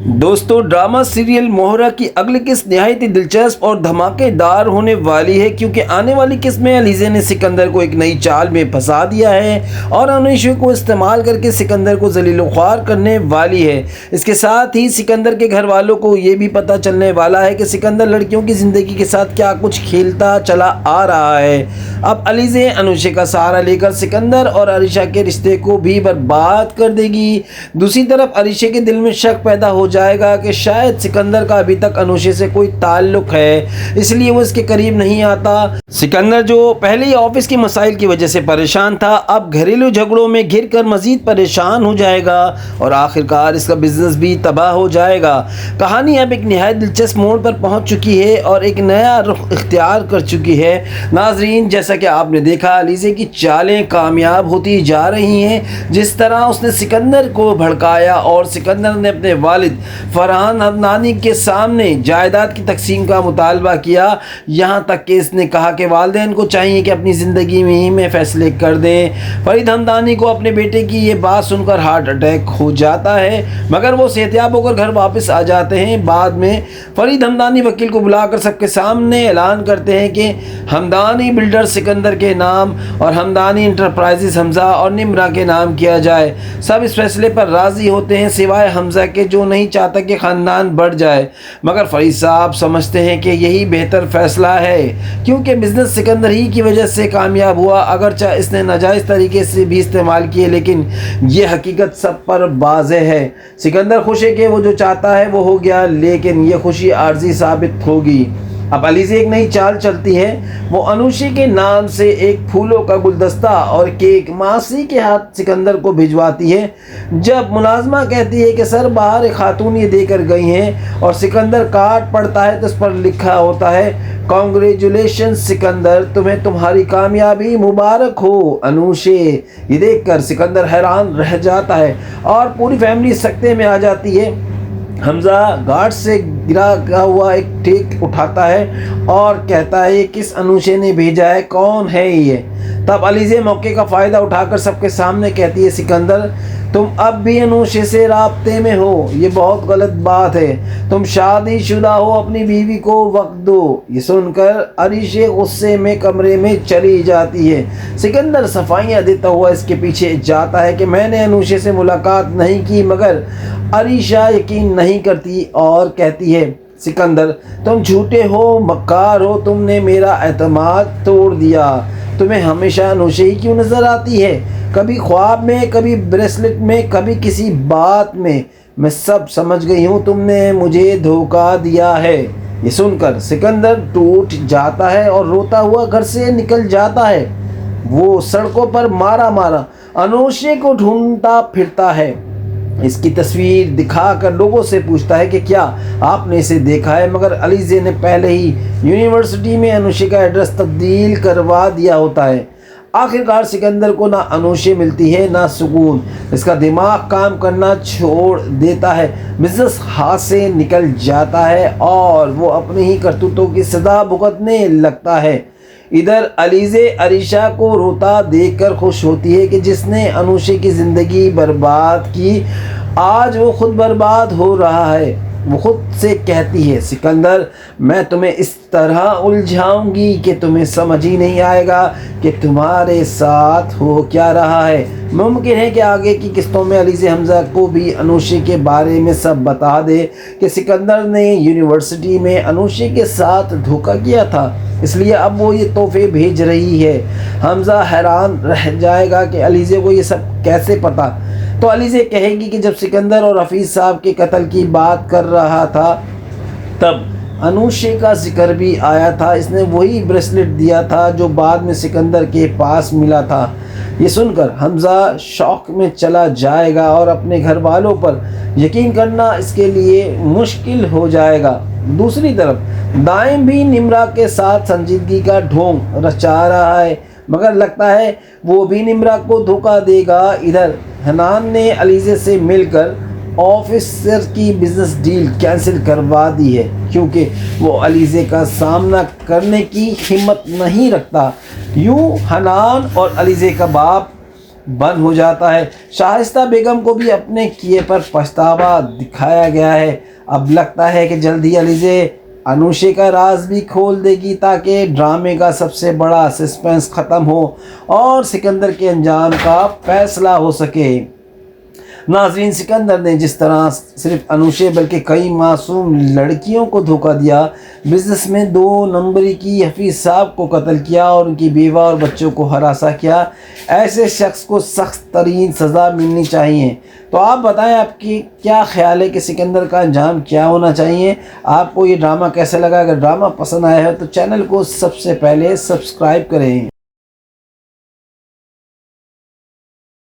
दोस्तों, drama serial मोहरा की अगली किस्त निहायत ही दिलचस्प और धमाकेदार होने वाली है, क्योंकि आने वाली किस्त में अलीज़े ने सिकंदर को एक नई चाल में फंसा दिया है और अनूशे को इस्तेमाल करके सिकंदर को जलील-ओ-ख्वार करने वाली है। इसके साथ ही सिकंदर के घर वालों को ये भी पता चलने वाला है कि सिकंदर लड़कियों की ज़िंदगी के साथ क्या कुछ खेलता चला आ रहा है। अब अलीज़े अनूशे का सहारा लेकर सिकंदर और अरीशा के रिश्ते को भी बर्बाद कर देगी। दूसरी तरफ अरीशा के दिल में शक पैदा हो जाएगा कि शायद सिकंदर का अभी तक अनूशे से कोई ताल्लुक है, इसलिए वो इसके करीब नहीं आता। सिकंदर जो पहले ही ऑफिस की मसाइल की वजह से परेशान था, अब घरेलू झगड़ों में घिर कर मजीद परेशान हो जाएगा और आखिरकार इसका बिजनेस भी तबाह हो जाएगा। कहानी अब एक निहायत दिलचस्प मोड़ पर पहुंच चुकी है और एक नया रुख इख्तियार कर चुकी है। नाजरीन, जैसा कि आपने देखा, अलीज़े की चालें कामयाब होती जा रही हैं। जिस तरह उसने सिकंदर को भड़काया और सिकंदर ने अपने वालिद फरहान हमदानी के सामने जायदाद की तकसीम का मुतालबा किया, यहाँ तक कि इसने कहा कि वालिदैन को चाहिए कि अपनी ज़िंदगी में फैसले कर दें। फरीद हमदानी को अपने बेटे की ये बात सुनकर हार्ट अटैक हो जाता है, मगर वो सेहतियाब होकर घर वापस आ जाते हैं। बाद में फरीद हमदानी वकील को बुलाकर सबके सामने ऐलान करते हैं कि हमदानी बिल्डर सिकंदर के नाम और हमदानी इंटरप्राइजेस हमज़ा और निम्रा के नाम किया जाए। सब इस फैसले पर राज़ी होते हैं, सिवाय हमज़ा के, जो नहीं चाहता कि ख़ानदान बढ़ जाए। मगर फरीद साहब समझते हैं कि यही बेहतर फ़ैसला है, क्योंकि बिज़नेस सिकंदर ही की वजह से कामयाब हुआ। अगरचे इसने नाजायज़ तरीके से भी इस्तेमाल किए, लेकिन ये हकीकत सब पर वाज़ेह है। सिकंदर खुश है कि वो जो चाहता है वो हो गया, लेकिन ये खुशी आर्जी साबित होगी। अब अलीज़े एक नई चाल चलती है। वो अनूशे के नाम से एक फूलों का गुलदस्ता और केक मासी के हाथ सिकंदर को भिजवाती है। जब मुलाजमा कहती है कि सर बाहर एक खातून ये देकर गई हैं और सिकंदर काट पड़ता है तो उस पर लिखा होता है, कॉन्ग्रेचुलेशन सिकंदर, तुम्हें तुम्हारी कामयाबी मुबारक हो अनूशे। ये देखकर सिकंदर हैरान रह जाता है और पूरी फैमिली सकते में आ जाती है। हमज़ा गार्ड से गिरा हुआ एक टेक उठाता है और कहता है, किस अनूशे ने भेजा है, कौन है ये। तब अलीज़े मौके का फ़ायदा उठाकर सबके सामने कहती है, सिकंदर तुम अब भी अनूशे से राब्ते में हो, ये बहुत गलत बात है। तुम शादीशुदा हो, अपनी बीवी को वक्त दो। ये सुनकर अरीशा गुस्से में कमरे में चली जाती है। सिकंदर सफाइयाँ देता हुआ इसके पीछे जाता है कि मैंने अनूशे से मुलाकात नहीं की, मगर अरीशा यकीन नहीं करती और कहती है, सिकंदर तुम झूठे हो, मक्कार हो, तुमने मेरा एतमाद तोड़ दिया। तुम्हें हमेशा अनूशे ही क्यों नज़र आती है, कभी ख्वाब में, कभी ब्रेसलेट में, कभी किसी बात में। मैं सब समझ गई हूँ, तुमने मुझे धोखा दिया है। ये सुनकर सिकंदर टूट जाता है और रोता हुआ घर से निकल जाता है। वो सड़कों पर मारा मारा अनूशे को ढूंढता फिरता है। इसकी तस्वीर दिखाकर लोगों से पूछता है कि क्या आपने इसे देखा है, मगर अलीज़े ने पहले ही यूनिवर्सिटी में अनूशे का एड्रेस तब्दील करवा दिया होता है। आखिरकार सिकंदर को ना अनूशे मिलती है ना सुकून। इसका दिमाग काम करना छोड़ देता है, बिजनेस हाथ से निकल जाता है और वो अपनी ही करतूतों की सज़ा भुगतने लगता है। इधर अलीज़े अरीशा को रोता देखकर खुश होती है कि जिसने अनूशे की ज़िंदगी बर्बाद की, आज वो खुद बर्बाद हो रहा है। वो खुद से कहती है, सिकंदर मैं तुम्हें इस तरह उलझाऊंगी कि तुम्हें समझ ही नहीं आएगा कि तुम्हारे साथ हो क्या रहा है। मुमकिन है कि आगे की किस्तों में अलीज़े हमज़ा को भी अनूशे के बारे में सब बता दे कि सिकंदर ने यूनिवर्सिटी में अनूशे के साथ धोखा किया था, इसलिए अब वो ये तोहफे भेज रही है। हमज़ा हैरान रह जाएगा कि अलीज़े को ये सब कैसे पता। तो अलीज़े कहेगी कि जब सिकंदर और हफीज़ साहब के कत्ल की बात कर रहा था, तब अनूशे का जिक्र भी आया था। इसने वही ब्रेसलेट दिया था जो बाद में सिकंदर के पास मिला था। ये सुनकर हमज़ा शौक में चला जाएगा और अपने घर वालों पर यकीन करना इसके लिए मुश्किल हो जाएगा। दूसरी तरफ दाइम भी निम्रा के साथ संजीदगी का ढोंग रचा रहा है, मगर लगता है वो भी निम्रा को धोखा देगा। इधर हनान ने अलीज़े से मिलकर ऑफिसर की बिजनेस डील कैंसिल करवा दी है, क्योंकि वो अलीज़े का सामना करने की हिम्मत नहीं रखता। यूँ हनान और अलीज़े का बाप बंद हो जाता है। शाइस्ता बेगम को भी अपने किए पर पछतावा दिखाया गया है। अब लगता है कि जल्दी अलीज़े अनुषे का राज भी खोल देगी ताकि ड्रामे का सबसे बड़ा सस्पेंस ख़त्म हो और सिकंदर के अंजाम का फैसला हो सके। नाज़रीन, सिकंदर ने जिस तरह सिर्फ अनुषे बल्कि कई मासूम लड़कियों को धोखा दिया, बिजनेस में 2 नंबरी की हफीज़ साहब को कत्ल किया और उनकी बेवा और बच्चों को हरासा किया, ऐसे शख्स को सख्त तरीन सज़ा मिलनी चाहिए। तो आप बताएं, आपकी क्या ख्याल है कि सिकंदर का अंजाम क्या होना चाहिए? आपको ये ड्रामा कैसा लगा? अगर ड्रामा पसंद आया है तो चैनल को सबसे पहले सब्सक्राइब करें।